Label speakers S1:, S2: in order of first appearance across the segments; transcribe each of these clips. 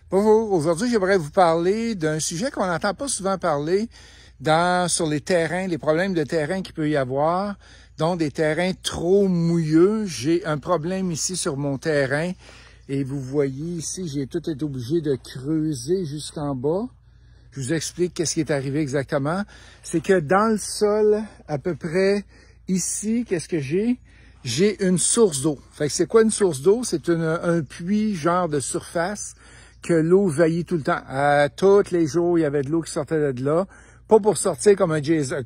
S1: Bonjour, aujourd'hui j'aimerais vous parler d'un sujet qu'on n'entend pas souvent parler sur les terrains, les problèmes de terrain qu'il peut y avoir, donc des terrains trop mouilleux. J'ai un problème ici sur mon terrain et vous voyez ici, j'ai tout été obligé de creuser jusqu'en bas. Je vous explique qu'est-ce qui est arrivé exactement. C'est que dans le sol, à peu près ici, qu'est-ce que j'ai? J'ai une source d'eau. Fait que c'est quoi une source d'eau? C'est un puits genre de surface que l'eau jaillit tout le temps. Tous les jours, il y avait de l'eau qui sortait de là. Pas pour sortir comme un geyser,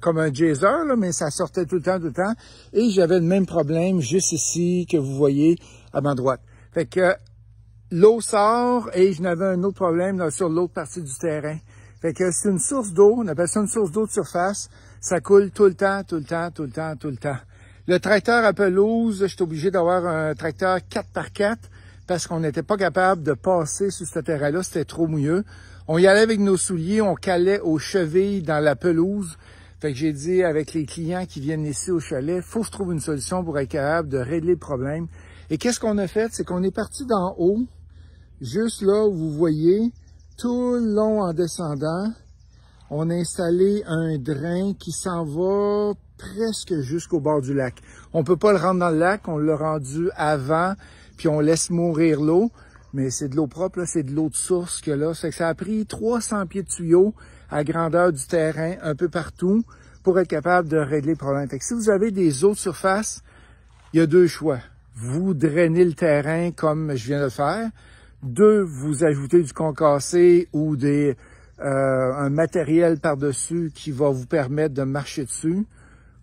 S1: là, mais ça sortait tout le temps. Et j'avais le même problème juste ici que vous voyez à ma droite. Fait que l'eau sort et je n'avais un autre problème là, sur l'autre partie du terrain. Fait que c'est une source d'eau, on appelle ça une source d'eau de surface. Ça coule tout le temps. Le tracteur à pelouse, j'étais obligé d'avoir un tracteur 4x4 parce qu'on n'était pas capable de passer sur ce terrain-là, c'était trop mouilleux. On y allait avec nos souliers, on calait aux chevilles dans la pelouse. Fait que j'ai dit avec les clients qui viennent ici au chalet, faut que je trouve une solution pour être capable de régler le problème. Et qu'est-ce qu'on a fait? C'est qu'on est parti d'en haut, juste là où vous voyez, tout le long en descendant, on a installé un drain qui s'en va presque jusqu'au bord du lac. On peut pas le rendre dans le lac, on l'a rendu avant, puis on laisse mourir l'eau, mais c'est de l'eau propre, là, c'est de l'eau de source que là. C'est que ça a pris 300 pieds de tuyaux à grandeur du terrain, un peu partout, pour être capable de régler le problème. Fait que si vous avez des eaux de surface, il y a deux choix. Vous drainez le terrain comme je viens de le faire. Deux, vous ajoutez du concassé ou un matériel par-dessus qui va vous permettre de marcher dessus.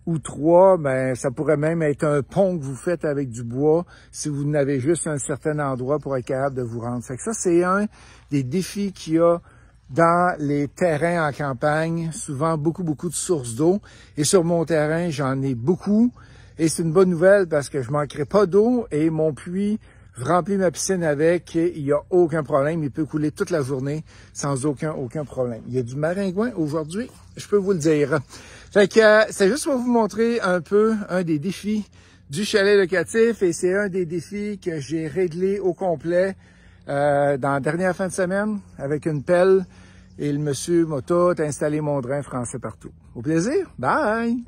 S1: Ou trois, ben ça pourrait même être un pont que vous faites avec du bois si vous n'avez juste un certain endroit pour être capable de vous rendre. Fait que ça, c'est un des défis qu'il y a dans les terrains en campagne. Souvent, beaucoup de sources d'eau. Et sur mon terrain, j'en ai beaucoup. Et c'est une bonne nouvelle parce que je manquerai pas d'eau et mon puits, je remplis ma piscine avec et il n'y a aucun problème. Il peut couler toute la journée sans aucun problème. Il y a du maringouin aujourd'hui, je peux vous le dire. Fait que c'est juste pour vous montrer un peu un des défis du chalet locatif et c'est un des défis que j'ai réglé au complet dans la dernière fin de semaine avec une pelle et le monsieur m'a tout installé mon drain français partout. Au plaisir, bye!